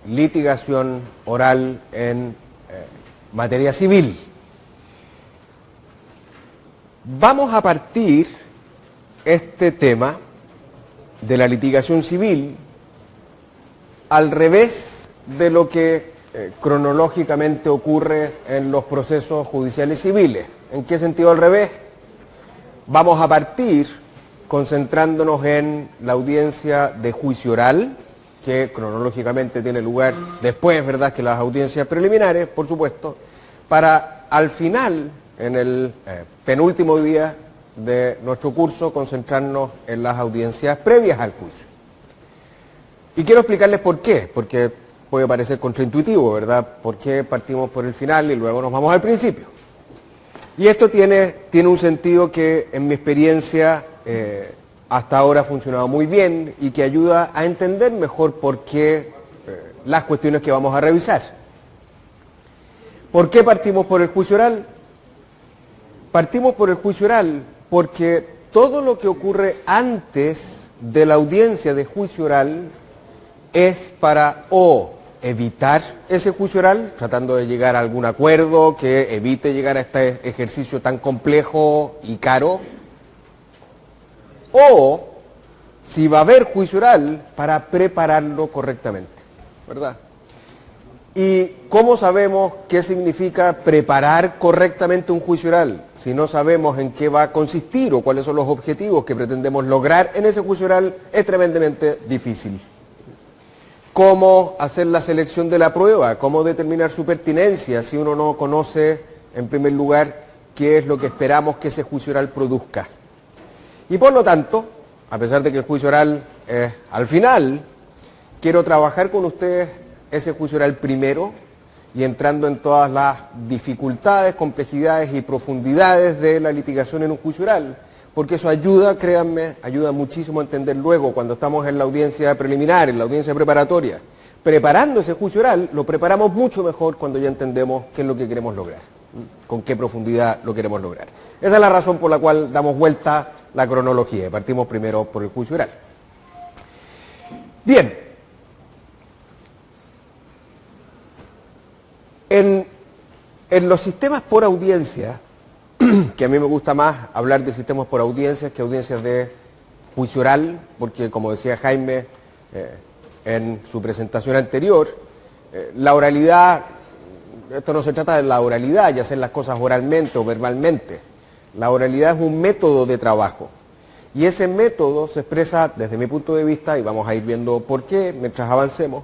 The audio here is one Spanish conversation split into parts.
litigación oral en materia civil. Vamos a partir este tema de la litigación civil al revés de lo que cronológicamente ocurre en los procesos judiciales civiles. ¿En qué sentido al revés? Vamos a partir concentrándonos en la audiencia de juicio oral, que cronológicamente tiene lugar después, ¿verdad?, que las audiencias preliminares, por supuesto, para al final, en el penúltimo día de nuestro curso, concentrarnos en las audiencias previas al juicio. Y quiero explicarles por qué, porque puede parecer contraintuitivo, ¿verdad?, por qué partimos por el final y luego nos vamos al principio. Y esto tiene un sentido que en mi experiencia hasta ahora ha funcionado muy bien y que ayuda a entender mejor por qué las cuestiones que vamos a revisar. ¿Por qué partimos por el juicio oral? Partimos por el juicio oral porque todo lo que ocurre antes de la audiencia de juicio oral es para o evitar ese juicio oral, tratando de llegar a algún acuerdo que evite llegar a este ejercicio tan complejo y caro, o si va a haber juicio oral, para prepararlo correctamente, ¿verdad? ¿Y cómo sabemos qué significa preparar correctamente un juicio oral? Si no sabemos en qué va a consistir o cuáles son los objetivos que pretendemos lograr en ese juicio oral, es tremendamente difícil. ¿Cómo hacer la selección de la prueba? ¿Cómo determinar su pertinencia si uno no conoce, en primer lugar, qué es lo que esperamos que ese juicio oral produzca? Y por lo tanto, a pesar de que el juicio oral es al final, quiero trabajar con ustedes ese juicio oral primero y entrando en todas las dificultades, complejidades y profundidades de la litigación en un juicio oral, porque eso ayuda, créanme, ayuda muchísimo a entender luego cuando estamos en la audiencia preliminar, en la audiencia preparatoria. Preparando ese juicio oral, lo preparamos mucho mejor cuando ya entendemos qué es lo que queremos lograr, con qué profundidad lo queremos lograr. Esa es la razón por la cual damos vuelta la cronología. Partimos primero por el juicio oral. Bien. En los sistemas por audiencia, que a mí me gusta más hablar de sistemas por audiencias que audiencias de juicio oral, porque como decía Jaime en su presentación anterior, la oralidad, esto no se trata de la oralidad y hacer las cosas oralmente o verbalmente. La oralidad es un método de trabajo y ese método se expresa desde mi punto de vista, y vamos a ir viendo por qué mientras avancemos,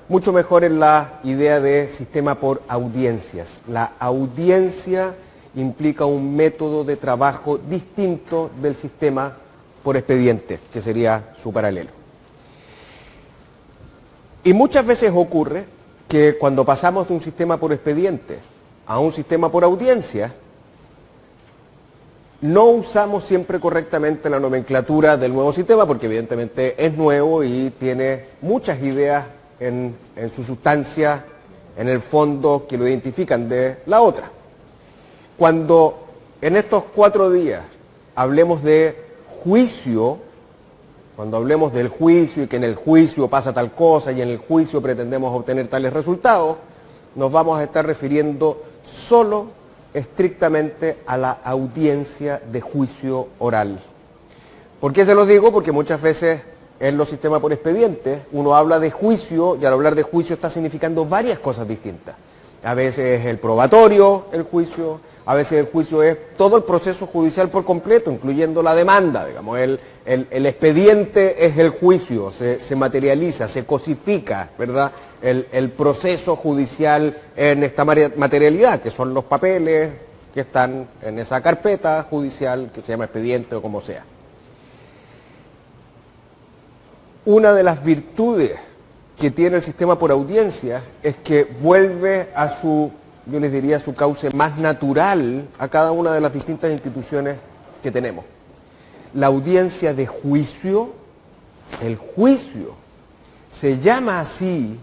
mucho mejor en la idea de sistema por audiencias. La audiencia implica un método de trabajo distinto del sistema por expediente, que sería su paralelo. Y muchas veces ocurre que cuando pasamos de un sistema por expediente a un sistema por audiencia, no usamos siempre correctamente la nomenclatura del nuevo sistema, porque evidentemente es nuevo y tiene muchas ideas en su sustancia, en el fondo, que lo identifican de la otra. Cuando en estos 4 días hablemos de juicio, cuando hablemos del juicio y que en el juicio pasa tal cosa y en el juicio pretendemos obtener tales resultados, nos vamos a estar refiriendo solo estrictamente a la audiencia de juicio oral. ¿Por qué se los digo? Porque muchas veces en los sistemas por expediente uno habla de juicio y al hablar de juicio está significando varias cosas distintas. A veces es el probatorio, el juicio, a veces el juicio es todo el proceso judicial por completo, incluyendo la demanda, digamos, el expediente es el juicio, se materializa, se cosifica, ¿verdad?, el proceso judicial en esta materialidad, que son los papeles que están en esa carpeta judicial que se llama expediente o como sea. Una de las virtudes que tiene el sistema por audiencia es que vuelve a su, yo les diría, su cauce más natural a cada una de las distintas instituciones que tenemos. La audiencia de juicio, el juicio, se llama así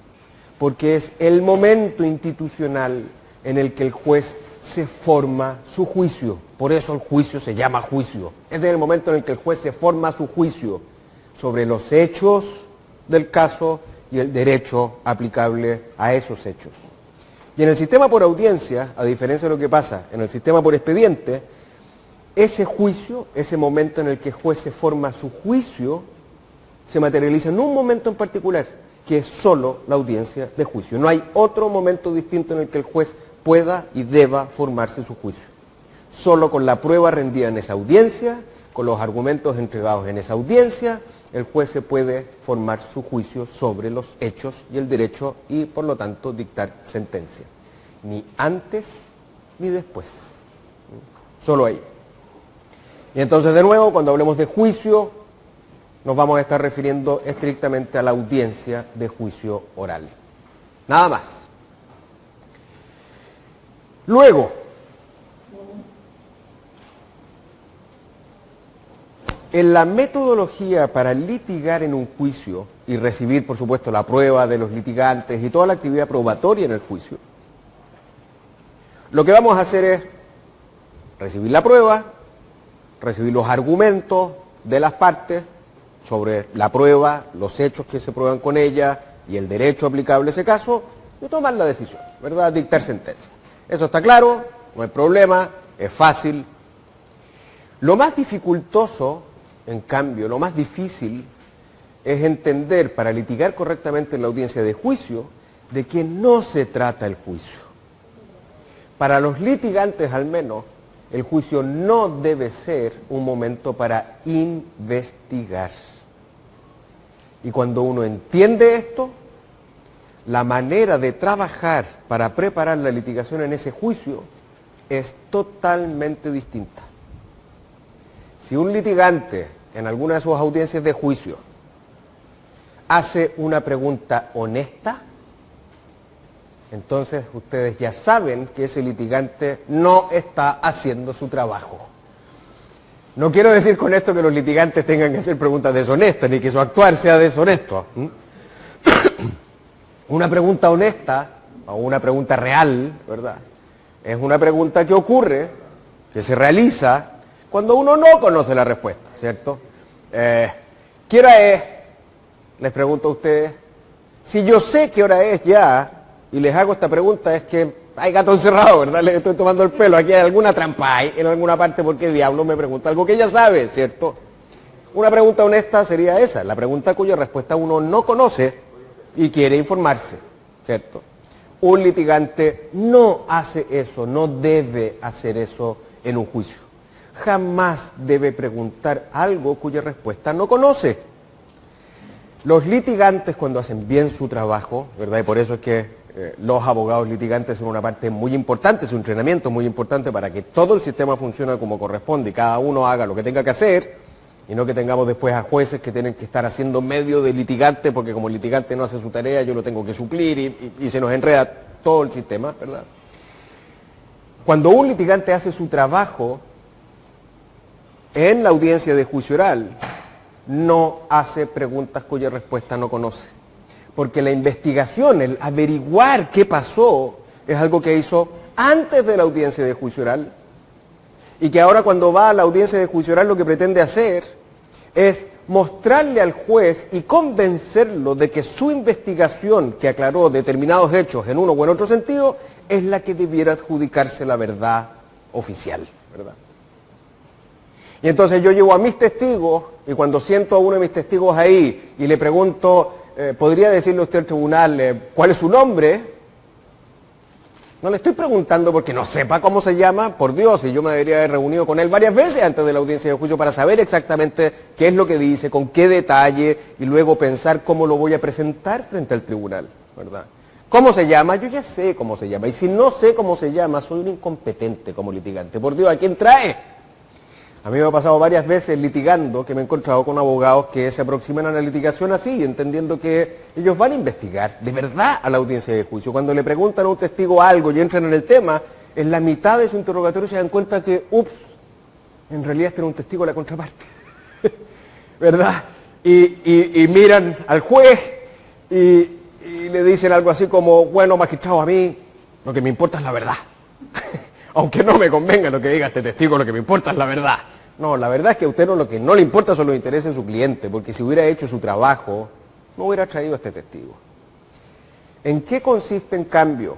porque es el momento institucional en el que el juez se forma su juicio. Por eso el juicio se llama juicio. Ese es el momento en el que el juez se forma su juicio sobre los hechos del caso y el derecho aplicable a esos hechos. Y en el sistema por audiencia, a diferencia de lo que pasa en el sistema por expediente, ese juicio, ese momento en el que el juez se forma su juicio, se materializa en un momento en particular, que es solo la audiencia de juicio. No hay otro momento distinto en el que el juez pueda y deba formarse su juicio. Solo con la prueba rendida en esa audiencia, con los argumentos entregados en esa audiencia, el juez se puede formar su juicio sobre los hechos y el derecho y, por lo tanto, dictar sentencia. Ni antes ni después. Solo ahí. Y entonces, de nuevo, cuando hablemos de juicio, nos vamos a estar refiriendo estrictamente a la audiencia de juicio oral. Nada más. Luego, en la metodología para litigar en un juicio y recibir, por supuesto, la prueba de los litigantes y toda la actividad probatoria en el juicio, lo que vamos a hacer es recibir la prueba, recibir los argumentos de las partes sobre la prueba, los hechos que se prueban con ella y el derecho aplicable a ese caso, y tomar la decisión, ¿verdad? Dictar sentencia. Eso está claro, no hay problema, es fácil. Lo más dificultoso, en cambio, lo más difícil es entender para litigar correctamente en la audiencia de juicio de que no se trata el juicio. Para los litigantes al menos, el juicio no debe ser un momento para investigar. Y cuando uno entiende esto, la manera de trabajar para preparar la litigación en ese juicio es totalmente distinta. Si un litigante en alguna de sus audiencias de juicio hace una pregunta honesta, entonces ustedes ya saben que ese litigante no está haciendo su trabajo. No quiero decir con esto que los litigantes tengan que hacer preguntas deshonestas, ni que su actuar sea deshonesto. Una pregunta honesta, o una pregunta real, ¿verdad? Es una pregunta que ocurre, que se realiza, cuando uno no conoce la respuesta, ¿cierto? ¿Qué hora es? Les pregunto a ustedes. Si yo sé qué hora es ya, y les hago esta pregunta, es que hay gato encerrado, ¿verdad? Les estoy tomando el pelo. Aquí hay alguna trampa, hay en alguna parte, porque el diablo me pregunta algo que ya sabe, ¿cierto? Una pregunta honesta sería esa, la pregunta cuya respuesta uno no conoce y quiere informarse, ¿cierto? Un litigante no hace eso, no debe hacer eso en un juicio. Jamás debe preguntar algo cuya respuesta no conoce. Los litigantes, cuando hacen bien su trabajo, ¿verdad? Y por eso es que los abogados litigantes son una parte muy importante, su entrenamiento es muy importante para que todo el sistema funcione como corresponde y cada uno haga lo que tenga que hacer, y no que tengamos después a jueces que tienen que estar haciendo medio de litigante, porque como el litigante no hace su tarea, yo lo tengo que suplir y se nos enreda todo el sistema, ¿verdad? Cuando un litigante hace su trabajo en la audiencia de juicio oral, no hace preguntas cuya respuesta no conoce. Porque la investigación, el averiguar qué pasó, es algo que hizo antes de la audiencia de juicio oral, y que ahora cuando va a la audiencia de juicio oral lo que pretende hacer es mostrarle al juez y convencerlo de que su investigación, que aclaró determinados hechos en uno o en otro sentido, es la que debiera adjudicarse la verdad oficial, ¿verdad? Y entonces yo llevo a mis testigos, y cuando siento a uno de mis testigos ahí y le pregunto, ¿podría decirle usted al tribunal cuál es su nombre? No le estoy preguntando porque no sepa cómo se llama, por Dios, y yo me debería haber reunido con él varias veces antes de la audiencia de juicio para saber exactamente qué es lo que dice, con qué detalle, y luego pensar cómo lo voy a presentar frente al tribunal, ¿verdad? ¿Cómo se llama? Yo ya sé cómo se llama, y si no sé cómo se llama, soy un incompetente como litigante. Por Dios, ¿a quién trae? A mí me ha pasado varias veces litigando que me he encontrado con abogados que se aproximan a la litigación así, entendiendo que ellos van a investigar de verdad a la audiencia de juicio. Cuando le preguntan a un testigo algo y entran en el tema, en la mitad de su interrogatorio se dan cuenta que, en realidad este era un testigo de la contraparte, ¿verdad? Y miran al juez y le dicen algo así como, bueno, magistrado, a mí lo que me importa es la verdad. Aunque no me convenga lo que diga este testigo, lo que me importa es la verdad. No, la verdad es que a usted lo que no le importa son los intereses de su cliente, porque si hubiera hecho su trabajo, no hubiera traído a este testigo. ¿En qué consiste, en cambio,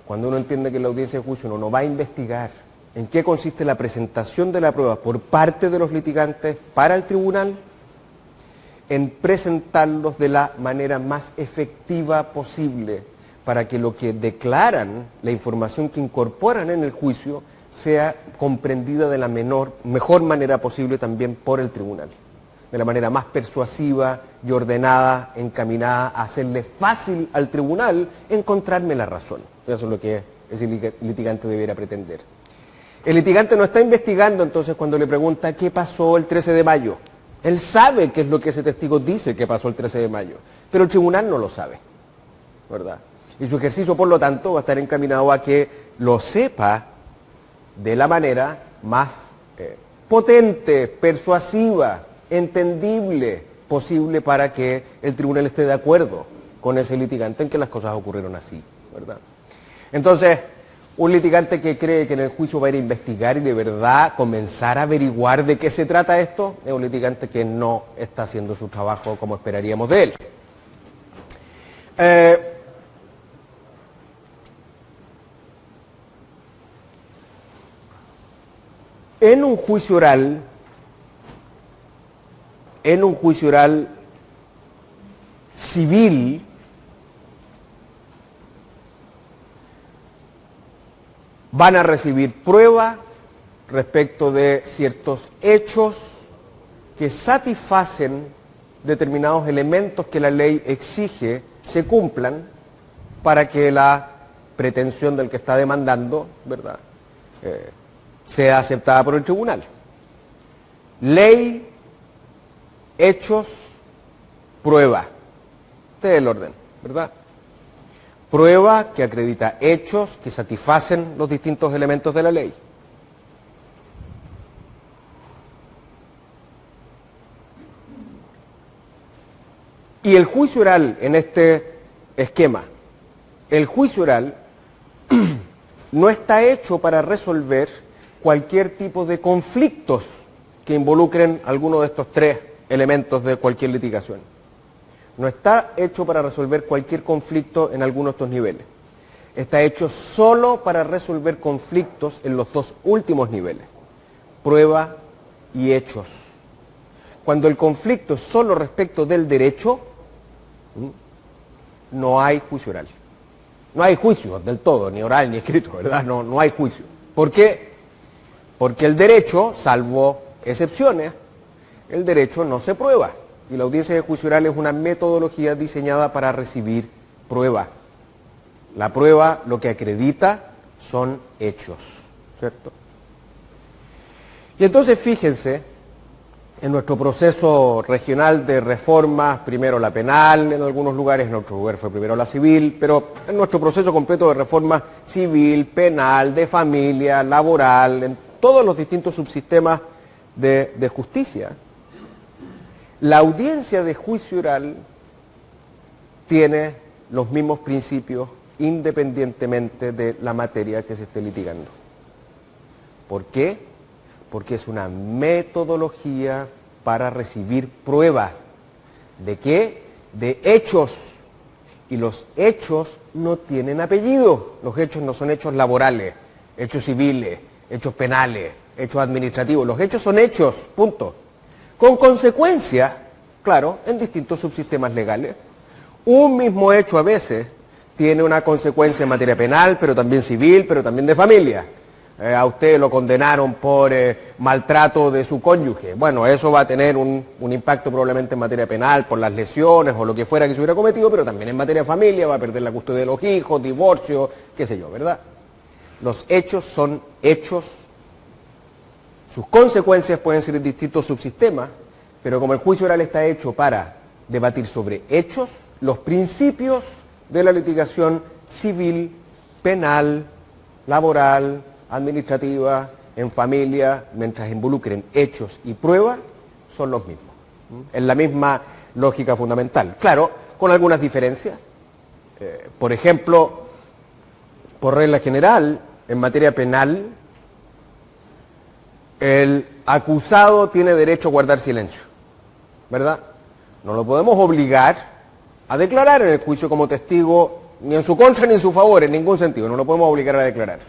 cuando uno entiende que en la audiencia de juicio uno no va a investigar, en qué consiste la presentación de la prueba por parte de los litigantes para el tribunal? En presentarlos de la manera más efectiva posible para que lo que declaran, la información que incorporan en el juicio, sea comprendida de la mejor manera posible también por el tribunal, de la manera más persuasiva y ordenada, encaminada a hacerle fácil al tribunal encontrarme la razón. Eso es lo que ese litigante debiera pretender. El litigante no está investigando entonces cuando le pregunta qué pasó el 13 de mayo. Él sabe qué es lo que ese testigo dice que pasó el 13 de mayo, pero el tribunal no lo sabe, ¿verdad? Y su ejercicio, por lo tanto, va a estar encaminado a que lo sepa de la manera más potente, persuasiva, entendible posible para que el tribunal esté de acuerdo con ese litigante en que las cosas ocurrieron así, ¿verdad? Entonces, un litigante que cree que en el juicio va a ir a investigar y de verdad comenzar a averiguar de qué se trata esto, es un litigante que no está haciendo su trabajo como esperaríamos de él. En un juicio oral civil, van a recibir prueba respecto de ciertos hechos que satisfacen determinados elementos que la ley exige se cumplan para que la pretensión del que está demandando, ¿verdad?, sea aceptada por el tribunal. Ley, hechos, prueba. Este es el orden, ¿verdad? Prueba que acredita hechos que satisfacen los distintos elementos de la ley. Y el juicio oral en este esquema, el juicio oral no está hecho para resolver cualquier tipo de conflictos que involucren alguno de estos tres elementos de cualquier litigación. No está hecho para resolver cualquier conflicto en alguno de estos niveles. Está hecho solo para resolver conflictos en los dos últimos niveles, prueba y hechos. Cuando el conflicto es solo respecto del derecho, no hay juicio oral. No hay juicio del todo, ni oral ni escrito, ¿verdad? No hay juicio. ¿Por qué? Porque el derecho, salvo excepciones, el derecho no se prueba. Y la audiencia de juicio oral es una metodología diseñada para recibir prueba. La prueba lo que acredita son hechos, ¿cierto? Y entonces fíjense, en nuestro proceso regional de reformas, primero la penal en algunos lugares, en otro lugar fue primero la civil, pero en nuestro proceso completo de reforma civil, penal, de familia, laboral, en todos los distintos subsistemas de justicia, la audiencia de juicio oral tiene los mismos principios independientemente de la materia que se esté litigando. ¿Por qué? Porque es una metodología para recibir prueba. ¿De qué? De hechos. Y los hechos no tienen apellido. Los hechos no son hechos laborales, hechos civiles, hechos penales, hechos administrativos. Los hechos son hechos, punto. Con consecuencias, claro, en distintos subsistemas legales. Un mismo hecho a veces tiene una consecuencia en materia penal, pero también civil, pero también de familia. A usted lo condenaron por maltrato de su cónyuge. Bueno, eso va a tener un impacto probablemente en materia penal por las lesiones o lo que fuera que se hubiera cometido, pero también en materia de familia, va a perder la custodia de los hijos, divorcio, qué sé yo, ¿verdad? Los hechos son hechos. Sus consecuencias pueden ser en distintos subsistemas, pero como el juicio oral está hecho para debatir sobre hechos, los principios de la litigación civil, penal, laboral, administrativa, en familia, mientras involucren hechos y pruebas, son los mismos. En la misma lógica fundamental. Claro, con algunas diferencias. Por ejemplo, por regla general, en materia penal, el acusado tiene derecho a guardar silencio, ¿verdad? No lo podemos obligar a declarar en el juicio como testigo ni en su contra ni en su favor, en ningún sentido. No lo podemos obligar a declarar.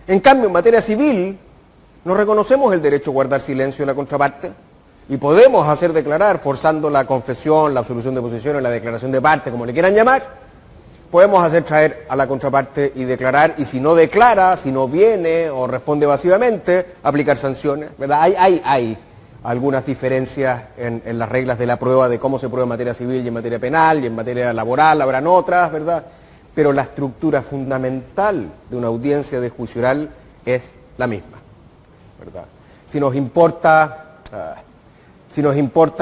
En cambio, en materia civil, no reconocemos el derecho a guardar silencio de la contraparte y podemos hacer declarar, forzando la confesión, la absolución de posiciones, la declaración de parte, como le quieran llamar. Podemos hacer traer a la contraparte y declarar, y si no declara, si no viene o responde evasivamente, aplicar sanciones, ¿verdad? Hay algunas diferencias en las reglas de la prueba de cómo se prueba en materia civil y en materia penal y en materia laboral, habrán otras, ¿verdad? Pero la estructura fundamental de una audiencia de juicio oral es la misma, ¿verdad? Si nos importa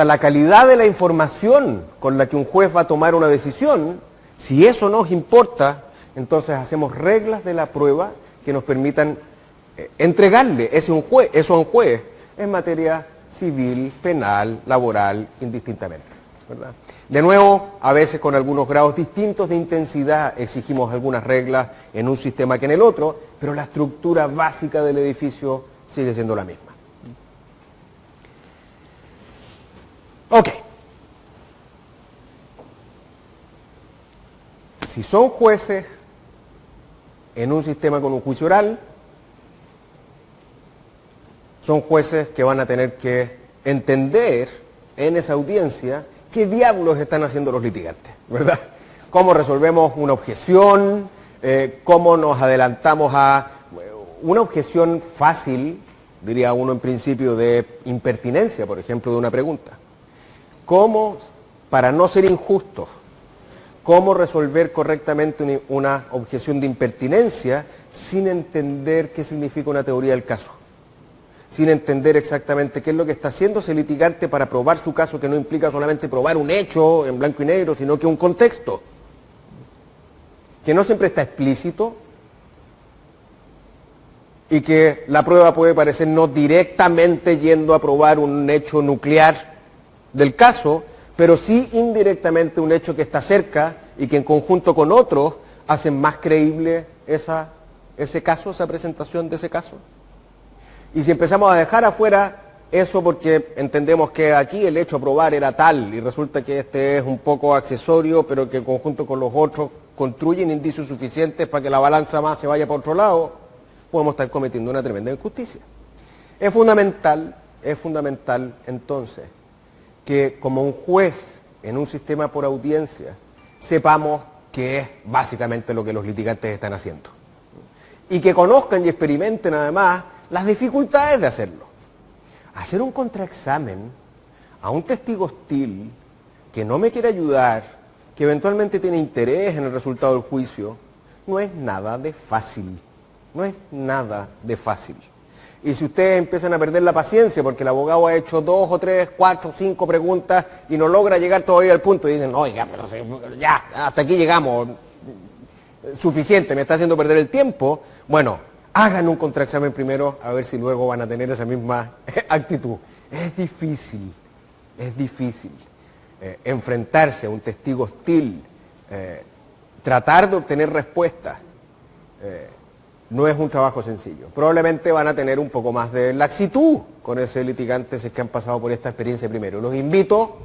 la calidad de la información con la que un juez va a tomar una decisión, si eso nos importa, entonces hacemos reglas de la prueba que nos permitan entregarle eso a un juez en materia civil, penal, laboral, indistintamente, ¿verdad? De nuevo, a veces con algunos grados distintos de intensidad exigimos algunas reglas en un sistema que en el otro, pero la estructura básica del edificio sigue siendo la misma. Ok. Si son jueces en un sistema con un juicio oral, son jueces que van a tener que entender en esa audiencia qué diablos están haciendo los litigantes, ¿verdad? Cómo resolvemos una objeción, cómo nos adelantamos a una objeción fácil, diría uno en principio, de impertinencia, por ejemplo, de una pregunta. Cómo, para no ser injustos, cómo resolver correctamente una objeción de impertinencia sin entender qué significa una teoría del caso, sin entender exactamente qué es lo que está haciendo ese litigante para probar su caso, que no implica solamente probar un hecho en blanco y negro, sino que un contexto, que no siempre está explícito y que la prueba puede parecer no directamente yendo a probar un hecho nuclear del caso, pero sí indirectamente un hecho que está cerca y que en conjunto con otros hacen más creíble ese caso, esa presentación de ese caso. Y si empezamos a dejar afuera eso porque entendemos que aquí el hecho a probar era tal y resulta que este es un poco accesorio, pero que en conjunto con los otros construyen indicios suficientes para que la balanza más se vaya para otro lado, podemos estar cometiendo una tremenda injusticia. Es fundamental entonces que como un juez en un sistema por audiencia sepamos qué es básicamente lo que los litigantes están haciendo y que conozcan y experimenten además las dificultades de hacerlo. Hacer un contraexamen a un testigo hostil que no me quiere ayudar, que eventualmente tiene interés en el resultado del juicio, no es nada de fácil, no es nada de fácil. Y si ustedes empiezan a perder la paciencia porque el abogado ha hecho 2 o 3, 4, 5 preguntas y no logra llegar todavía al punto y dicen, oiga, pero ya, hasta aquí llegamos, suficiente, me está haciendo perder el tiempo, bueno, hagan un contraexamen primero a ver si luego van a tener esa misma actitud. Es difícil enfrentarse a un testigo hostil, tratar de obtener respuestas. No es un trabajo sencillo. Probablemente van a tener un poco más de laxitud con ese litigante si es que han pasado por esta experiencia primero. Los invito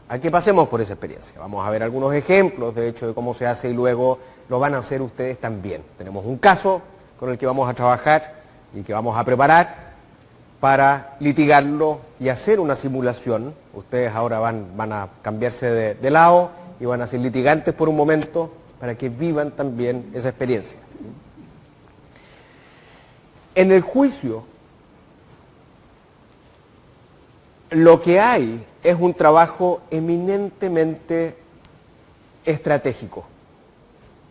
a que pasemos por esa experiencia. Vamos a ver algunos ejemplos, de hecho, de cómo se hace y luego lo van a hacer ustedes también. Tenemos un caso con el que vamos a trabajar y que vamos a preparar para litigarlo y hacer una simulación. Ustedes ahora van a cambiarse de lado y van a ser litigantes por un momento para que vivan también esa experiencia. En el juicio, lo que hay es un trabajo eminentemente estratégico.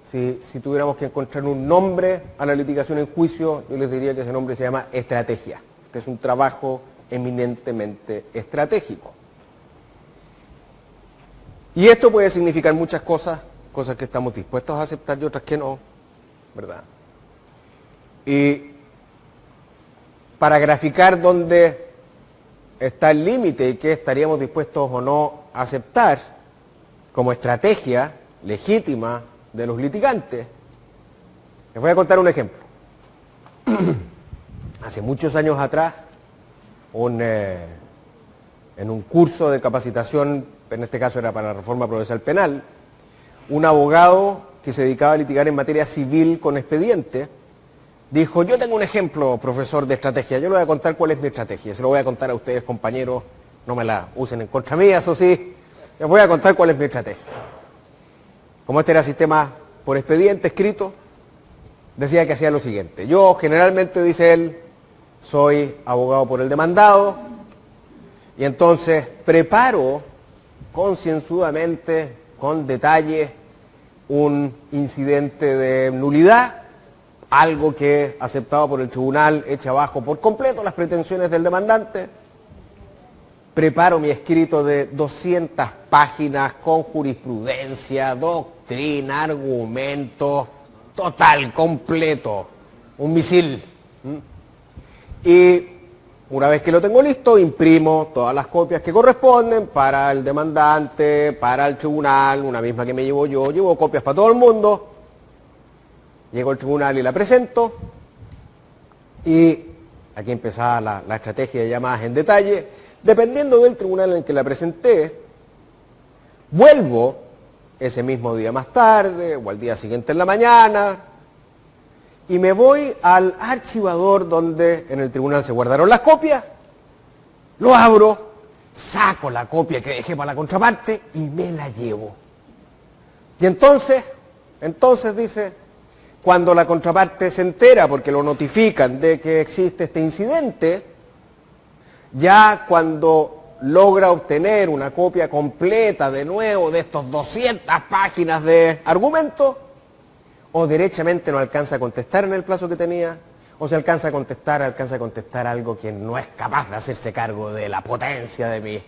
Si tuviéramos que encontrar un nombre a la litigación en juicio, yo les diría que ese nombre se llama estrategia. Este es un trabajo eminentemente estratégico. Y esto puede significar muchas cosas que estamos dispuestos a aceptar y otras que no, ¿verdad? Y para graficar dónde está el límite y qué estaríamos dispuestos o no a aceptar como estrategia legítima de los litigantes, les voy a contar un ejemplo. Hace muchos años atrás, en un curso de capacitación en este caso era para la reforma procesal penal, un abogado que se dedicaba a litigar en materia civil con expediente, dijo, yo tengo un ejemplo, profesor, de estrategia, yo le voy a contar cuál es mi estrategia, se lo voy a contar a ustedes, compañeros, no me la usen en contra mía, eso sí, les voy a contar cuál es mi estrategia. Como este era sistema por expediente escrito, decía que hacía lo siguiente, yo generalmente, dice él, soy abogado por el demandado, y entonces preparo concienzudamente, con detalle, un incidente de nulidad, algo que, aceptado por el tribunal, echa abajo por completo las pretensiones del demandante. Preparo mi escrito de 200 páginas con jurisprudencia, doctrina, argumentos, total, completo, un misil. Y una vez que lo tengo listo, imprimo todas las copias que corresponden para el demandante, para el tribunal, una misma que me llevo yo, llevo copias para todo el mundo. Llego al tribunal y la presento, y aquí empezaba la estrategia ya más en detalle. Dependiendo del tribunal en el que la presenté, vuelvo ese mismo día más tarde o al día siguiente en la mañana y me voy al archivador donde en el tribunal se guardaron las copias, lo abro, saco la copia que dejé para la contraparte y me la llevo. Y entonces dice, cuando la contraparte se entera, porque lo notifican de que existe este incidente, ya cuando logra obtener una copia completa de nuevo de estos 200 páginas de argumentos, o derechamente no alcanza a contestar en el plazo que tenía, o se alcanza a contestar algo que no es capaz de hacerse cargo de la potencia de mi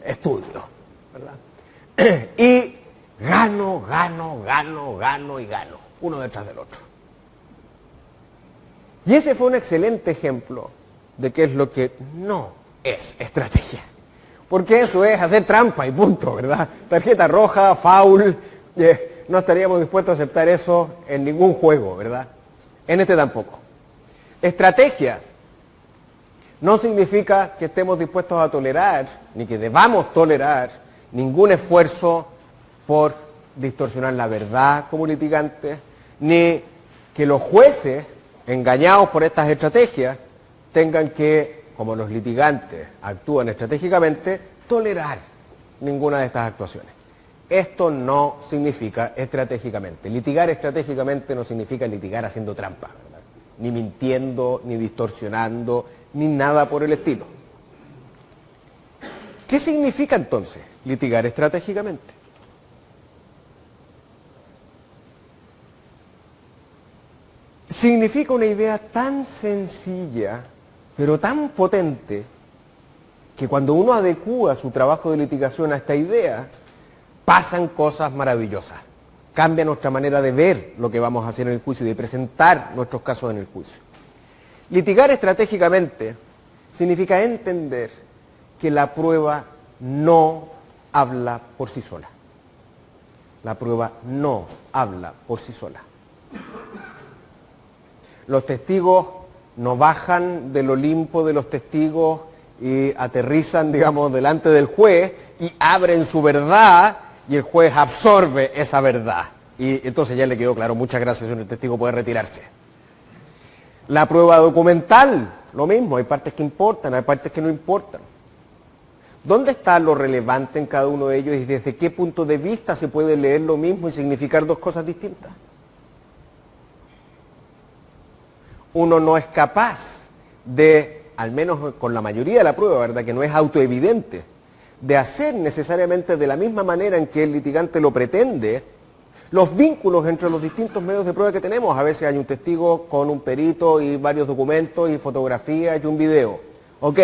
estudio, ¿verdad? Y gano, uno detrás del otro. Y ese fue un excelente ejemplo de qué es lo que no es estrategia. Porque eso es hacer trampa y punto, ¿verdad? Tarjeta roja, foul, no estaríamos dispuestos a aceptar eso en ningún juego, ¿verdad? En este tampoco. Estrategia no significa que estemos dispuestos a tolerar, ni que debamos tolerar, ningún esfuerzo por distorsionar la verdad como litigantes, ni que los jueces, engañados por estas estrategias, tengan que, como los litigantes actúan estratégicamente, tolerar ninguna de estas actuaciones. Esto no significa estratégicamente. Litigar estratégicamente no significa litigar haciendo trampa, ¿verdad? Ni mintiendo, ni distorsionando, ni nada por el estilo. ¿Qué significa entonces litigar estratégicamente? Significa una idea tan sencilla, pero tan potente, que cuando uno adecúa su trabajo de litigación a esta idea, pasan cosas maravillosas. Cambia nuestra manera de ver lo que vamos a hacer en el juicio y de presentar nuestros casos en el juicio. Litigar estratégicamente significa entender que la prueba no habla por sí sola. La prueba no habla por sí sola. Los testigos no bajan del Olimpo de los testigos y aterrizan, digamos, delante del juez y abren su verdad y el juez absorbe esa verdad. Y entonces ya le quedó claro, muchas gracias, señor testigo, puede retirarse. La prueba documental, lo mismo, hay partes que importan, hay partes que no importan. ¿Dónde está lo relevante en cada uno de ellos y desde qué punto de vista se puede leer lo mismo y significar dos cosas distintas? Uno no es capaz de, al menos con la mayoría de la prueba, ¿verdad?, que no es autoevidente, de hacer necesariamente de la misma manera en que el litigante lo pretende, los vínculos entre los distintos medios de prueba que tenemos. A veces hay un testigo con un perito y varios documentos y fotografías y un video. Ok,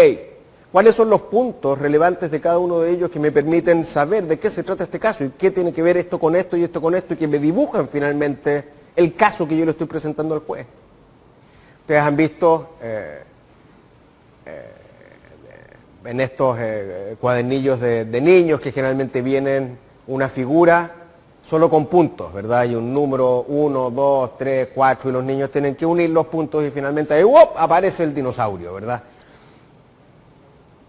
¿cuáles son los puntos relevantes de cada uno de ellos que me permiten saber de qué se trata este caso y qué tiene que ver esto con esto y esto con esto y que me dibujan finalmente el caso que yo le estoy presentando al juez? Ustedes han visto en estos cuadernillos de niños que generalmente vienen una figura solo con puntos, ¿verdad? Hay un número 1, 2, 3, 4 y los niños tienen que unir los puntos y finalmente ahí ¡up!, aparece el dinosaurio, ¿verdad?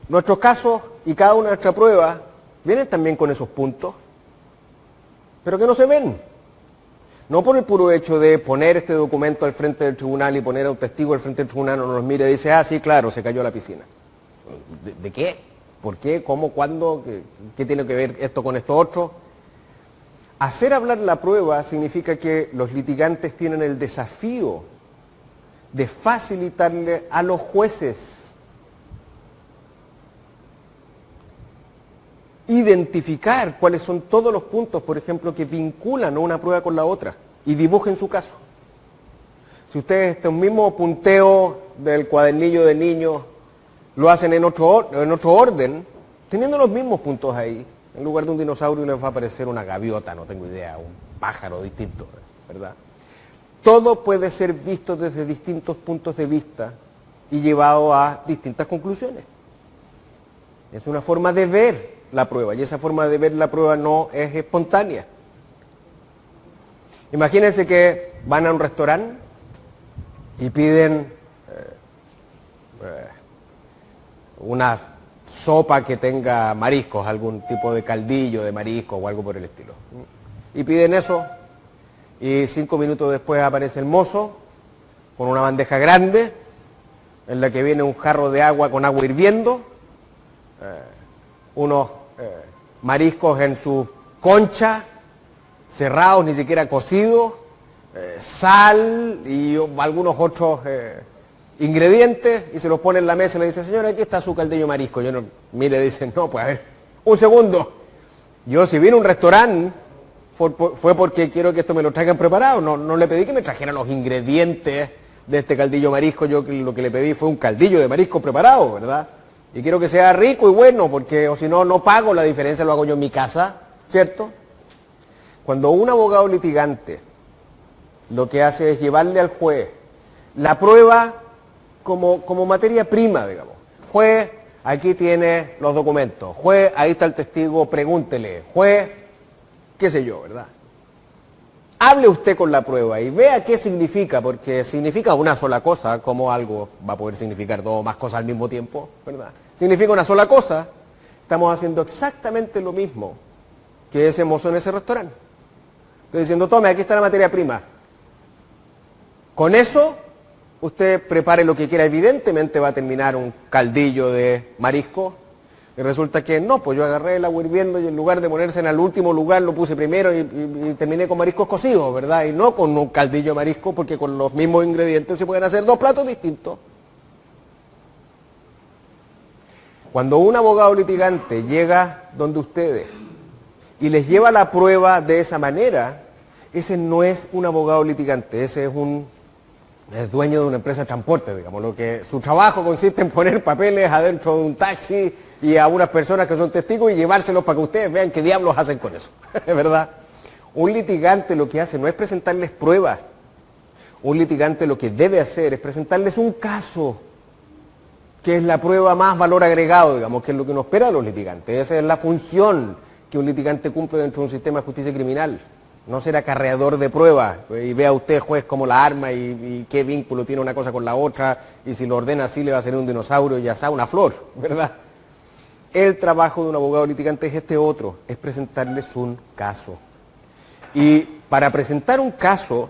Nuestros casos y cada una de nuestras pruebas vienen también con esos puntos, pero que no se ven. No por el puro hecho de poner este documento al frente del tribunal y poner a un testigo al frente del tribunal, no nos mire y dice, ah, sí, claro, se cayó a la piscina. ¿De qué? ¿Por qué? ¿Cómo? ¿Cuándo? ¿Qué tiene que ver esto con esto otro? Hacer hablar la prueba significa que los litigantes tienen el desafío de facilitarle a los jueces identificar cuáles son todos los puntos, por ejemplo, que vinculan una prueba con la otra y dibujen su caso. Si ustedes este mismo punteo del cuadernillo de niños lo hacen en otro orden, teniendo los mismos puntos ahí, en lugar de un dinosaurio les va a aparecer una gaviota, no tengo idea, un pájaro distinto, ¿verdad? Todo puede ser visto desde distintos puntos de vista y llevado a distintas conclusiones. Es una forma de ver la prueba, y esa forma de ver la prueba no es espontánea. Imagínense que van a un restaurante y piden una sopa que tenga mariscos, algún tipo de caldillo de mariscos o algo por el estilo. Y piden eso, y 5 minutos después aparece el mozo con una bandeja grande en la que viene un jarro de agua con agua hirviendo, unos mariscos en su concha, cerrados, ni siquiera cocidos, sal y algunos otros ingredientes, y se los pone en la mesa y le dice, señora, aquí está su caldillo marisco. Yo no, mire, dice, no, pues a ver, un segundo. Yo si vine a un restaurante fue porque quiero que esto me lo traigan preparado, no le pedí que me trajeran los ingredientes de este caldillo marisco, yo lo que le pedí fue un caldillo de marisco preparado, ¿verdad? Y quiero que sea rico y bueno, porque o si no, no pago la diferencia, lo hago yo en mi casa, ¿cierto? Cuando un abogado litigante lo que hace es llevarle al juez la prueba como materia prima, digamos. Juez, aquí tiene los documentos. Juez, ahí está el testigo, pregúntele. Juez, qué sé yo, ¿verdad? Hable usted con la prueba y vea qué significa, porque significa una sola cosa, como algo va a poder significar dos o más cosas al mismo tiempo, ¿verdad? Significa una sola cosa, estamos haciendo exactamente lo mismo que ese mozo en ese restaurante. Estoy diciendo, tome, aquí está la materia prima. Con eso, usted prepare lo que quiera, evidentemente va a terminar un caldillo de marisco, y resulta que no, pues yo agarré el agua hirviendo y en lugar de ponerse en el último lugar lo puse primero y terminé con mariscos cocidos, ¿verdad? Y no con un caldillo de marisco, porque con los mismos ingredientes se pueden hacer dos platos distintos. Cuando un abogado litigante llega donde ustedes y les lleva la prueba de esa manera, ese no es un abogado litigante, ese es dueño de una empresa de transporte, digamos, lo que su trabajo consiste en poner papeles adentro de un taxi y a unas personas que son testigos y llevárselos para que ustedes vean qué diablos hacen con eso, ¿verdad? Un litigante lo que hace no es presentarles pruebas, un litigante lo que debe hacer es presentarles un caso, que es la prueba más valor agregado, digamos, que es lo que nos espera de los litigantes. Esa es la función que un litigante cumple dentro de un sistema de justicia criminal. No ser acarreador de pruebas, y vea usted, juez, cómo la arma y qué vínculo tiene una cosa con la otra, y si lo ordena así le va a salir un dinosaurio y ya está una flor, ¿verdad? El trabajo de un abogado litigante es este otro, es presentarles un caso. Y para presentar un caso,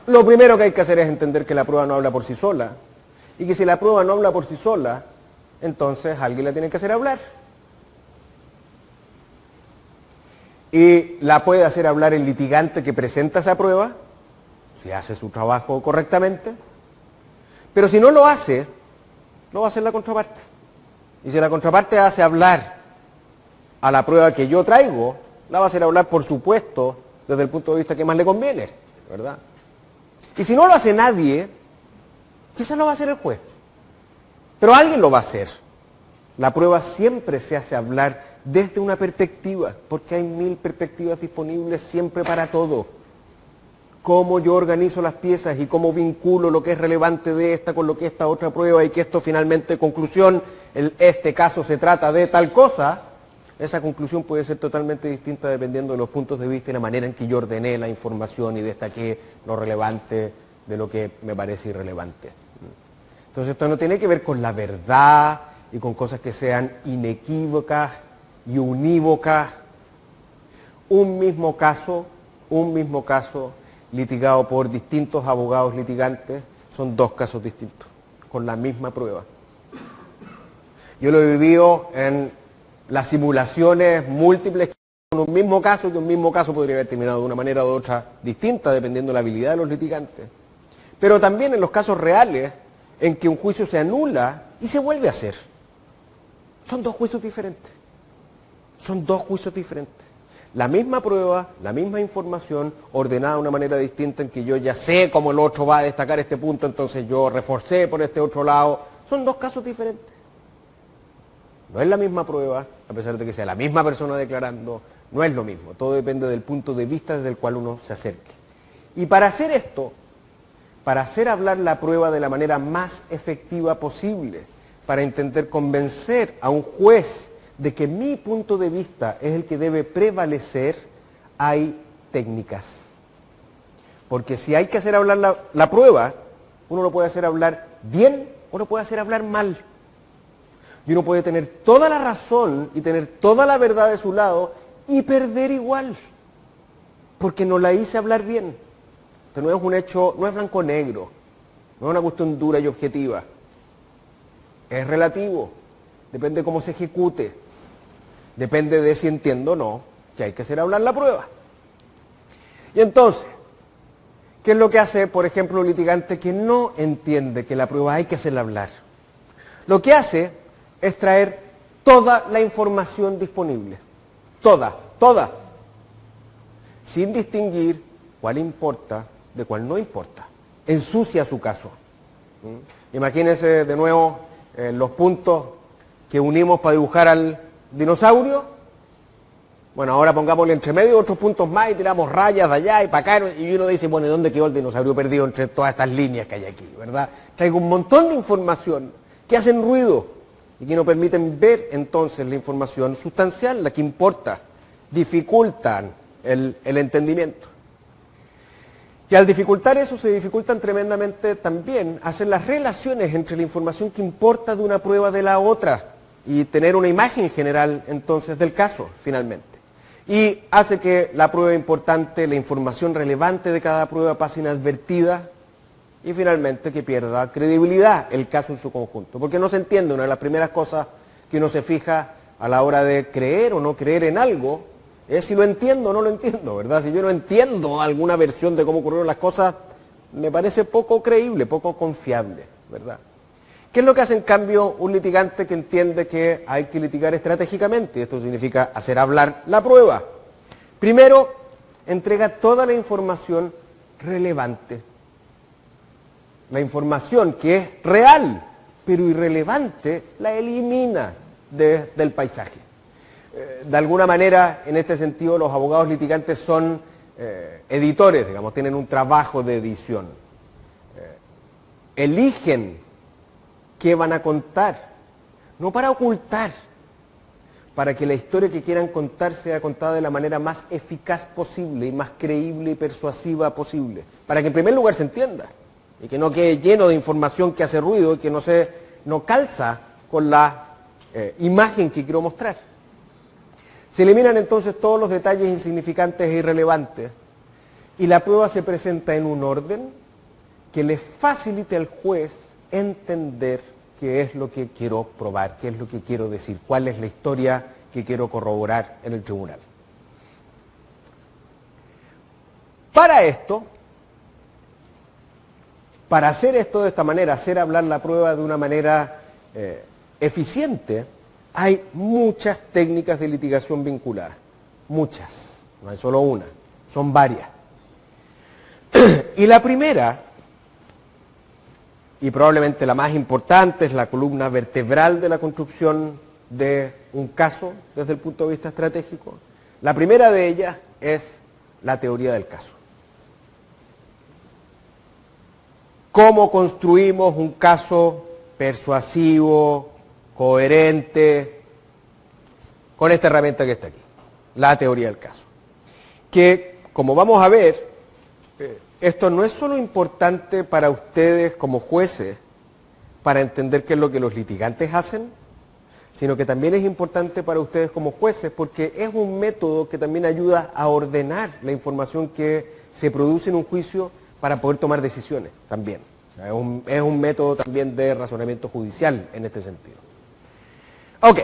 lo primero que hay que hacer es entender que la prueba no habla por sí sola, y que si la prueba no habla por sí sola, entonces alguien la tiene que hacer hablar. Y la puede hacer hablar el litigante que presenta esa prueba, si hace su trabajo correctamente, pero si no lo hace, lo va a hacer la contraparte. Y si la contraparte hace hablar a la prueba que yo traigo, la va a hacer hablar, por supuesto, desde el punto de vista que más le conviene, ¿verdad? Y si no lo hace nadie, quizás lo va a hacer el juez, pero alguien lo va a hacer. La prueba siempre se hace hablar desde una perspectiva, porque hay 1000 perspectivas disponibles siempre para todo. Cómo yo organizo las piezas y cómo vinculo lo que es relevante de esta con lo que esta otra prueba y que esto finalmente, conclusión, este caso se trata de tal cosa, esa conclusión puede ser totalmente distinta dependiendo de los puntos de vista y la manera en que yo ordené la información y destaqué lo relevante de lo que me parece irrelevante. Entonces esto no tiene que ver con la verdad y con cosas que sean inequívocas y unívoca. Un mismo caso litigado por distintos abogados litigantes, son dos casos distintos, con la misma prueba. Yo lo he vivido en las simulaciones múltiples con un mismo caso, que un mismo caso podría haber terminado de una manera u otra distinta, dependiendo de la habilidad de los litigantes. Pero también en los casos reales, en que un juicio se anula y se vuelve a hacer. Son dos juicios diferentes. Son dos juicios diferentes. La misma prueba, la misma información, ordenada de una manera distinta, en que yo ya sé cómo el otro va a destacar este punto, entonces yo reforcé por este otro lado. Son dos casos diferentes. No es la misma prueba, a pesar de que sea la misma persona declarando, no es lo mismo. Todo depende del punto de vista desde el cual uno se acerque. Y para hacer esto, para hacer hablar la prueba de la manera más efectiva posible, para intentar convencer a un juez de que mi punto de vista es el que debe prevalecer, hay técnicas. Porque si hay que hacer hablar la prueba, uno lo puede hacer hablar bien o lo puede hacer hablar mal. Y uno puede tener toda la razón y tener toda la verdad de su lado y perder igual, porque no la hice hablar bien. Esto no es un hecho, no es blanco-negro, no es una cuestión dura y objetiva. Es relativo, depende de cómo se ejecute, depende de si entiendo o no que hay que hacer hablar la prueba. Y entonces, ¿qué es lo que hace, por ejemplo, un litigante que no entiende que la prueba hay que hacerla hablar? Lo que hace es traer toda la información disponible, toda, sin distinguir cuál importa de cuál no importa. Ensucia su caso. Imagínense de nuevo los puntos que unimos para dibujar al dinosaurio. Bueno, ahora pongámosle entre medio otros puntos más y tiramos rayas de allá y para acá, y uno dice, bueno, ¿y dónde quedó el dinosaurio perdido entre todas estas líneas que hay aquí? ¿Verdad? Traigo un montón de información que hacen ruido y que no permiten ver entonces la información sustancial, la que importa, dificultan el entendimiento. Y al dificultar eso, se dificultan tremendamente también hacer las relaciones entre la información que importa de una prueba de la otra y tener una imagen general entonces del caso, finalmente. Y hace que la prueba importante, la información relevante de cada prueba pase inadvertida y finalmente que pierda credibilidad el caso en su conjunto. Porque no se entiende, una de las primeras cosas que uno se fija a la hora de creer o no creer en algo es si lo entiendo o no lo entiendo, ¿verdad? Si yo no entiendo alguna versión de cómo ocurrieron las cosas, me parece poco creíble, poco confiable, ¿verdad? ¿Qué es lo que hace en cambio un litigante que entiende que hay que litigar estratégicamente? Esto significa hacer hablar la prueba. Primero, entrega toda la información relevante. La información que es real, pero irrelevante, la elimina del paisaje. De alguna manera, en este sentido, los abogados litigantes son editores, digamos, tienen un trabajo de edición. Eligen qué van a contar, no para ocultar, para que la historia que quieran contar sea contada de la manera más eficaz posible y más creíble y persuasiva posible, para que en primer lugar se entienda y que no quede lleno de información que hace ruido y que no calza con la imagen que quiero mostrar. Se eliminan entonces todos los detalles insignificantes e irrelevantes y la prueba se presenta en un orden que le facilite al juez entender qué es lo que quiero probar, qué es lo que quiero decir, cuál es la historia que quiero corroborar en el tribunal. Para esto, para hacer esto de esta manera, hacer hablar la prueba de una manera eficiente, hay muchas técnicas de litigación vinculadas, muchas, no hay solo una, son varias. Y la primera, y probablemente la más importante, es la columna vertebral de la construcción de un caso desde el punto de vista estratégico. La primera de ellas es la teoría del caso. ¿Cómo construimos un caso persuasivo, coherente, con esta herramienta que está aquí? La teoría del caso. Que, como vamos a ver, esto no es solo importante para ustedes como jueces, para entender qué es lo que los litigantes hacen, sino que también es importante para ustedes como jueces porque es un método que también ayuda a ordenar la información que se produce en un juicio para poder tomar decisiones también. O sea, es un método también de razonamiento judicial en este sentido. Ok,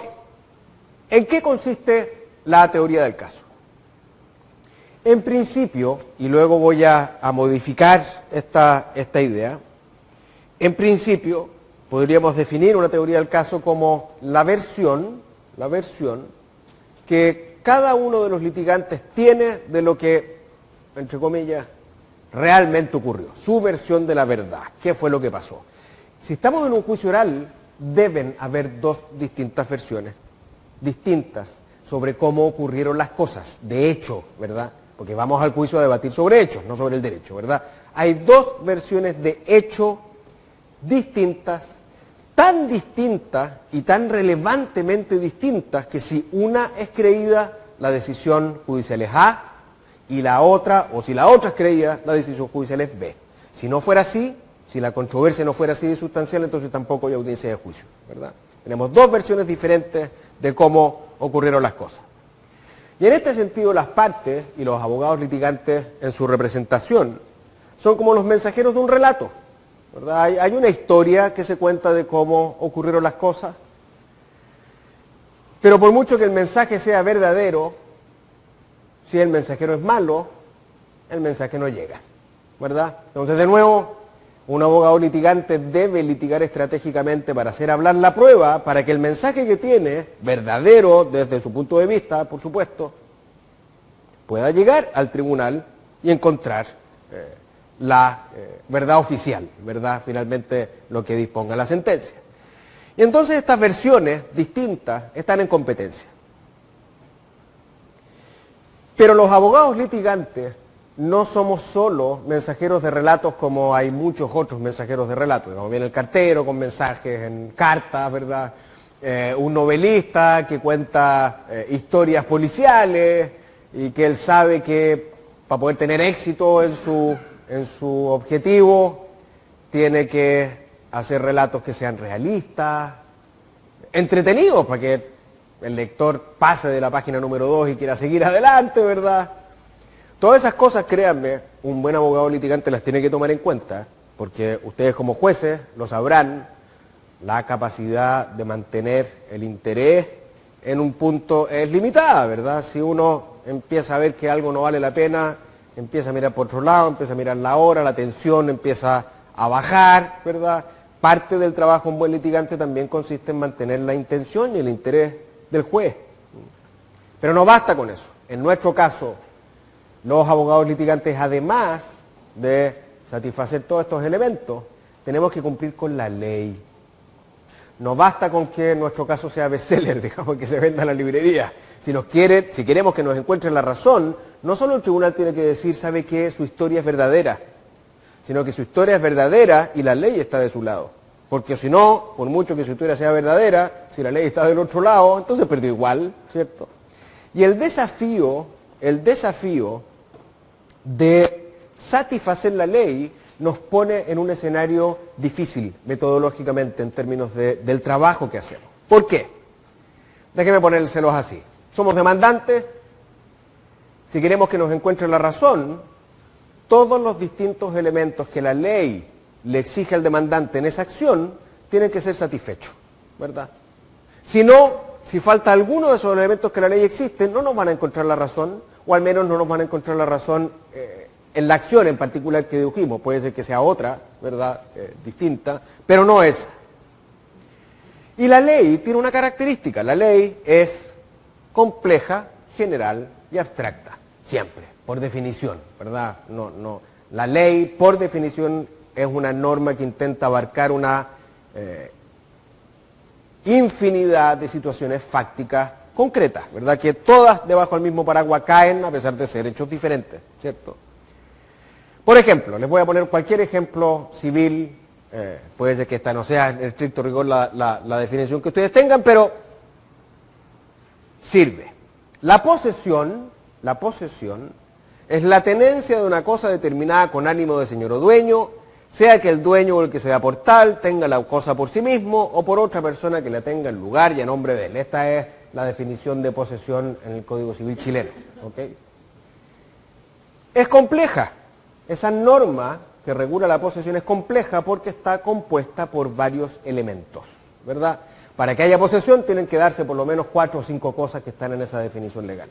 ¿en qué consiste la teoría del caso? En principio, y luego voy a modificar esta idea, en principio podríamos definir una teoría del caso como la versión que cada uno de los litigantes tiene de lo que, entre comillas, realmente ocurrió, su versión de la verdad, qué fue lo que pasó. Si estamos en un juicio oral, deben haber dos distintas versiones, distintas, sobre cómo ocurrieron las cosas, de hecho, ¿verdad? Porque vamos al juicio a debatir sobre hechos, no sobre el derecho, ¿verdad? Hay dos versiones de hecho distintas, tan distintas y tan relevantemente distintas que si una es creída, la decisión judicial es A, y la otra, o si la otra es creída, la decisión judicial es B. Si no fuera así, si la controversia no fuera así de sustancial, entonces tampoco hay audiencia de juicio, ¿verdad? Tenemos dos versiones diferentes de cómo ocurrieron las cosas. Y en este sentido, las partes y los abogados litigantes en su representación son como los mensajeros de un relato, ¿verdad? Hay una historia que se cuenta de cómo ocurrieron las cosas, pero por mucho que el mensaje sea verdadero, si el mensajero es malo, el mensaje no llega, ¿verdad? Entonces, de nuevo, un abogado litigante debe litigar estratégicamente para hacer hablar la prueba, para que el mensaje que tiene, verdadero desde su punto de vista, por supuesto, pueda llegar al tribunal y encontrar la verdad oficial, ¿verdad? Finalmente lo que disponga la sentencia. Y entonces estas versiones distintas están en competencia. Pero los abogados litigantes no somos solo mensajeros de relatos como hay muchos otros mensajeros de relatos, como viene el cartero con mensajes en cartas, ¿verdad? Un novelista que cuenta historias policiales y que él sabe que para poder tener éxito en su objetivo tiene que hacer relatos que sean realistas, entretenidos para que el lector pase de la página número 2 y quiera seguir adelante, ¿verdad? Todas esas cosas, créanme, un buen abogado litigante las tiene que tomar en cuenta, porque ustedes como jueces lo sabrán, la capacidad de mantener el interés en un punto es limitada, ¿verdad? Si uno empieza a ver que algo no vale la pena, empieza a mirar por otro lado, empieza a mirar la hora, la tensión empieza a bajar, ¿verdad? Parte del trabajo de un buen litigante también consiste en mantener la intención y el interés del juez. Pero no basta con eso. En nuestro caso, los abogados litigantes, además de satisfacer todos estos elementos, tenemos que cumplir con la ley. No basta con que nuestro caso sea bestseller, digamos, que se venda en la librería. Si queremos que nos encuentren la razón, no solo el tribunal tiene que decir, sabe que su historia es verdadera, sino que su historia es verdadera y la ley está de su lado. Porque si no, por mucho que su historia sea verdadera, si la ley está del otro lado, entonces perdió igual, ¿cierto? Y el desafío de satisfacer la ley nos pone en un escenario difícil metodológicamente en términos del trabajo que hacemos. ¿Por qué? Déjenme ponérselos así. Somos demandantes, si queremos que nos encuentre la razón, todos los distintos elementos que la ley le exige al demandante en esa acción tienen que ser satisfechos, ¿verdad? Si no, si falta alguno de esos elementos que la ley existe, no nos van a encontrar la razón, o al menos no nos van a encontrar la razón en la acción en particular que dedujimos. Puede ser que sea otra, ¿verdad? Distinta, pero no esa. Y la ley tiene una característica, la ley es compleja, general y abstracta, siempre, por definición, ¿verdad? La ley, por definición, es una norma que intenta abarcar una infinidad de situaciones fácticas concretas, ¿verdad? Que todas debajo del mismo paraguas caen a pesar de ser hechos diferentes, ¿cierto? Por ejemplo, les voy a poner cualquier ejemplo civil, puede ser que esta no sea en estricto rigor la definición que ustedes tengan, pero sirve. La posesión es la tenencia de una cosa determinada con ánimo de señor o dueño, sea que el dueño o el que sea por tal tenga la cosa por sí mismo o por otra persona que la tenga en lugar y a nombre de él. Esta es la definición de posesión en el Código Civil chileno. ¿Okay? Es compleja. Esa norma que regula la posesión es compleja porque está compuesta por varios elementos, ¿verdad? Para que haya posesión tienen que darse por lo menos 4 o 5 cosas que están en esa definición legal.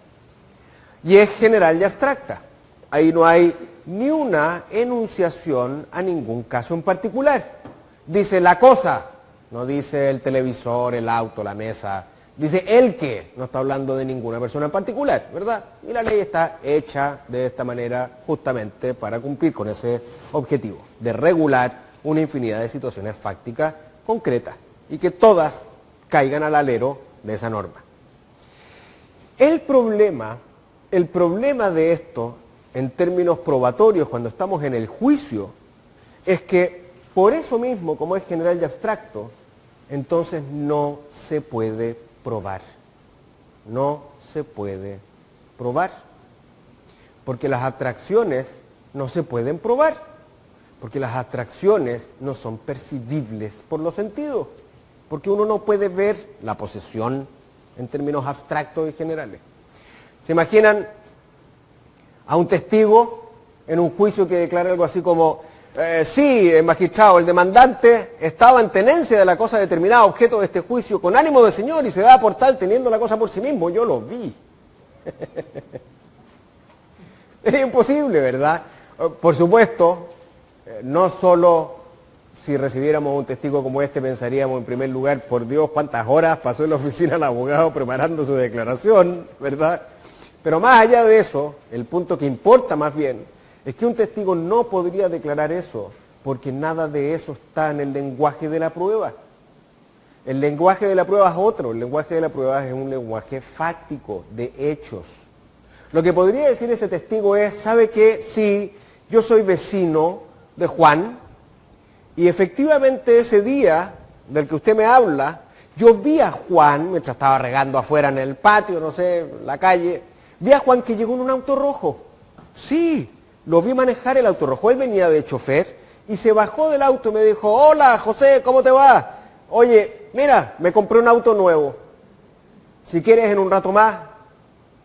Y es general y abstracta. Ahí no hay ni una enunciación a ningún caso en particular. Dice la cosa, no dice el televisor, el auto, la mesa. Dice el que, no está hablando de ninguna persona en particular, ¿verdad? Y la ley está hecha de esta manera justamente para cumplir con ese objetivo, de regular una infinidad de situaciones fácticas concretas y que todas caigan al alero de esa norma. El problema de esto, en términos probatorios, cuando estamos en el juicio, es que por eso mismo, como es general y abstracto, entonces no se puede probar. No se puede probar. Porque las abstracciones no se pueden probar. Porque las abstracciones no son percibibles por los sentidos. Porque uno no puede ver la posesión en términos abstractos y generales. ¿Se imaginan a un testigo en un juicio que declara algo así como sí, magistrado, el demandante estaba en tenencia de la cosa determinada, objeto de este juicio, con ánimo de señor y se da por tal teniendo la cosa por sí mismo? Yo lo vi. Es imposible, ¿verdad? Por supuesto, no solo si recibiéramos un testigo como este pensaríamos en primer lugar, por Dios, cuántas horas pasó en la oficina el abogado preparando su declaración, ¿verdad? Pero más allá de eso, el punto que importa más bien es que un testigo no podría declarar eso porque nada de eso está en el lenguaje de la prueba. El lenguaje de la prueba es otro, el lenguaje de la prueba es un lenguaje fáctico, de hechos. Lo que podría decir ese testigo es, ¿sabe qué? Sí, yo soy vecino de Juan y efectivamente ese día del que usted me habla, yo vi a Juan, mientras estaba regando afuera en el patio, no sé, en la calle, vi a Juan que llegó en un auto rojo. Sí, lo vi manejar el auto rojo. Él venía de chofer y se bajó del auto y me dijo, hola José, ¿cómo te va? Oye, mira, me compré un auto nuevo. Si quieres en un rato más,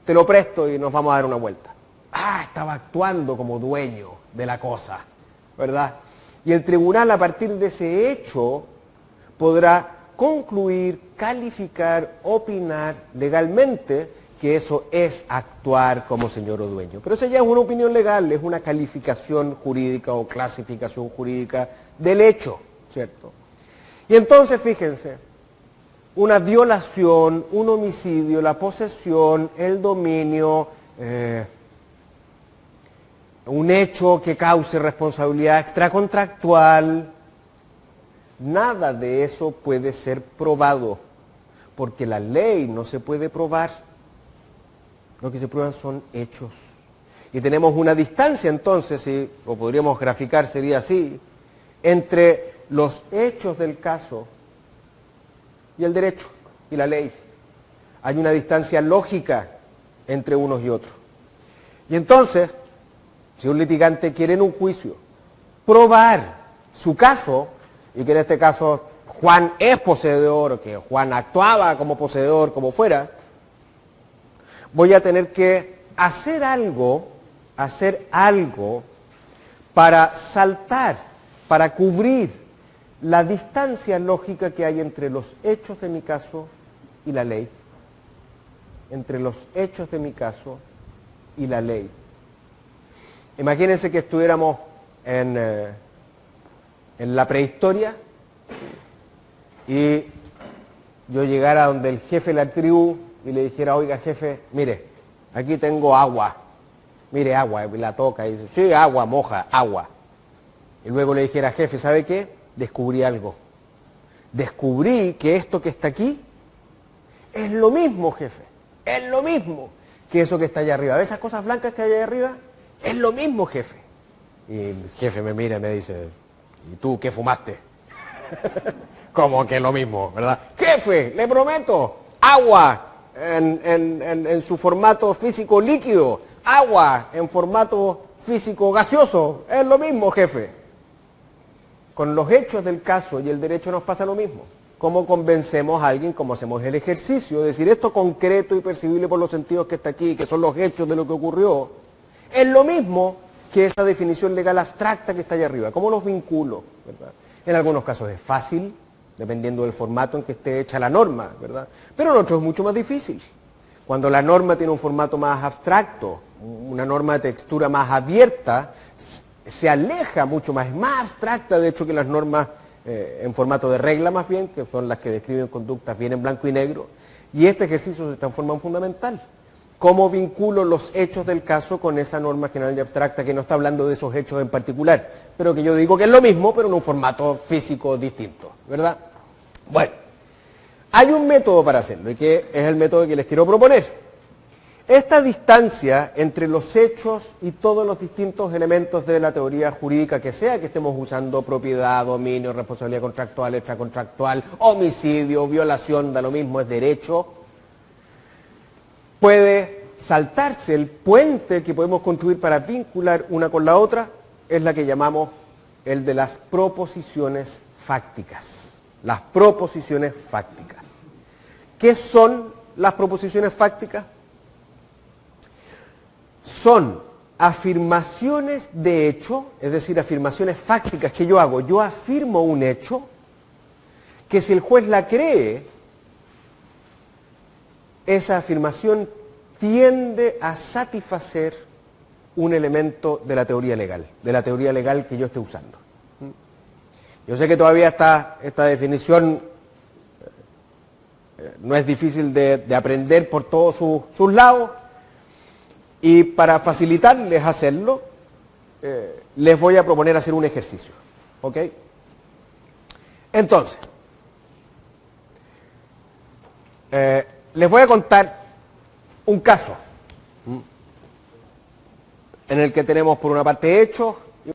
te lo presto y nos vamos a dar una vuelta. Ah, estaba actuando como dueño de la cosa, ¿verdad? Y el tribunal a partir de ese hecho podrá concluir, calificar, opinar legalmente que eso es actuar como señor o dueño. Pero eso ya es una opinión legal, es una calificación jurídica o clasificación jurídica del hecho, ¿cierto? Y entonces, fíjense, una violación, un homicidio, la posesión, el dominio, un hecho que cause responsabilidad extracontractual, nada de eso puede ser probado, porque la ley no se puede probar. Lo que se prueban son hechos. Y tenemos una distancia entonces, si lo podríamos graficar sería así, entre los hechos del caso y el derecho y la ley. Hay una distancia lógica entre unos y otros. Y entonces, si un litigante quiere en un juicio probar su caso, y que en este caso Juan es poseedor, o que Juan actuaba como poseedor, como fuera, voy a tener que hacer algo para saltar, para cubrir la distancia lógica que hay entre los hechos de mi caso y la ley. Entre los hechos de mi caso y la ley. Imagínense que estuviéramos en la prehistoria y yo llegara donde el jefe de la tribu y le dijera, oiga jefe, mire, aquí tengo agua, mire agua, y la toca y dice, sí, agua, moja, agua. Y luego le dijera, jefe, ¿sabe qué? Descubrí algo. Descubrí que esto que está aquí es lo mismo, jefe, es lo mismo que eso que está allá arriba. ¿Ves esas cosas blancas que hay allá arriba? Es lo mismo, jefe. Y el jefe me mira y me dice, ¿y tú qué fumaste? ¿Cómo que es lo mismo, verdad? Jefe, le prometo, agua en su formato físico líquido, agua en formato físico gaseoso, es lo mismo, jefe. con los hechos del caso y el derecho nos pasa lo mismo. ¿Cómo convencemos a alguien, cómo hacemos el ejercicio? Es decir, esto concreto y percibible por los sentidos que está aquí, que son los hechos de lo que ocurrió, es lo mismo que esa definición legal abstracta que está allá arriba. ¿Cómo los vinculo? ¿Verdad? En algunos casos es fácil, dependiendo del formato en que esté hecha la norma, ¿verdad? Pero en otros es mucho más difícil. Cuando la norma tiene un formato más abstracto, una norma de textura más abierta, se aleja mucho más, es más abstracta de hecho que las normas en formato de regla más bien, que son las que describen conductas bien en blanco y negro, y este ejercicio se transforma en fundamental. ¿Cómo vinculo los hechos del caso con esa norma general y abstracta que no está hablando de esos hechos en particular, pero que yo digo que es lo mismo, pero en un formato físico distinto, ¿verdad? Bueno, hay un método para hacerlo, y que es el método que les quiero proponer. Esta distancia entre los hechos y todos los distintos elementos de la teoría jurídica que sea que estemos usando, propiedad, dominio, responsabilidad contractual, extracontractual, homicidio, violación, da lo mismo, es derecho, puede saltarse el puente que podemos construir para vincular una con la otra, es la que llamamos el de las proposiciones fácticas. Las proposiciones fácticas. ¿Qué son las proposiciones fácticas? Son afirmaciones de hecho, es decir, afirmaciones fácticas que yo hago. Yo afirmo un hecho que si el juez la cree, esa afirmación tiende a satisfacer un elemento de la teoría legal que yo esté usando. Yo sé que todavía esta definición no es difícil de aprender por todos sus lados, y para facilitarles hacerlo, les voy a proponer hacer un ejercicio. ¿Ok? Entonces, les voy a contar un caso en el que tenemos por una parte hechos